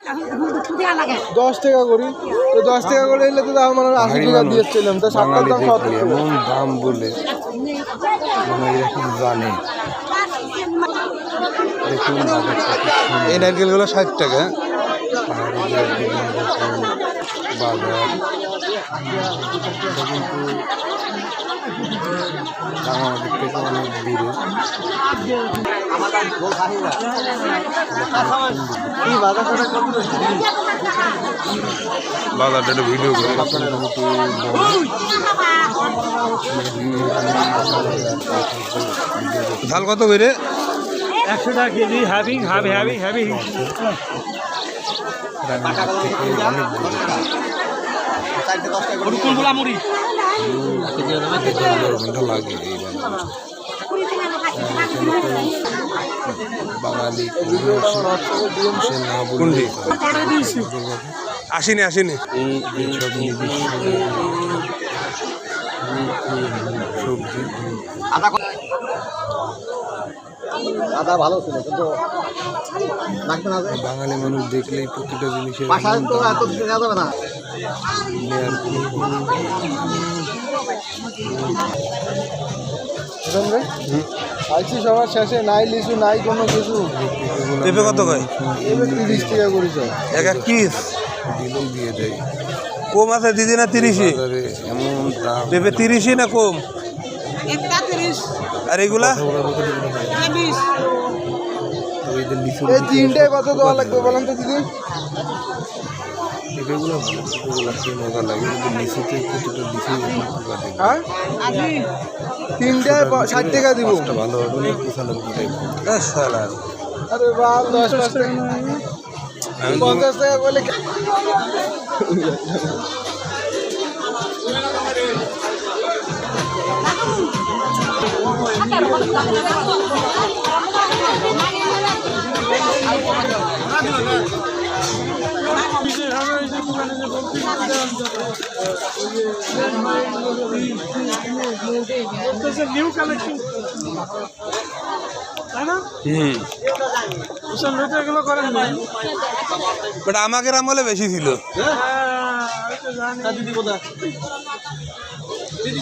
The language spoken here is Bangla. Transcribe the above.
10 টাকা করি তো 10 টাকা করে এলে তো তাও মানে 80 টাকা দিয়েছিলাম তো 70 দাম 70 এমন দাম বলে এরকম জানে দেখুন এই নারকেলগুলো 60 টাকা বাজার কিন্তু আমাদের থেকে অনেক দূরে বাজারটা একটা ভিডিও করে মোটামুটি ঝাল কত বেড়ে 100 টাকা কেজি হ্যাভিং লাগে বাঙালি আসেনি সব সবজি আদা ভালো ছিল কিন্তু বাঙালি মানুষ দেখলেই প্রতিটা জিনিসের যাবে না আইসি সবার শেষে নাই লিচু নাই কোনো কিছু পেঁপে কত কয় 30 টাকা করেছ এক পিস দিলেই দিয়ে দেয় কম আছে দিদি না 30 এমন দাম পেঁপে 30 না কম আর এগুলা এই তিনটায় কত দেওয়া লাগবে বলেন তো দিদি পেঁপেগুলো মজা লাগে কিন্তু লিচুতে প্রতিটা লিচু হ্যাঁ তিনটায় 60 টাকা দিব ভালো হবে 95 টাকা আরে বাল 10 টাকা 50 টাকা বলে নিউ কালেকশন তাই না এগুলো করেন বাট আমাকে আমলে বেশি ছিল দিদি কোথায় দিদি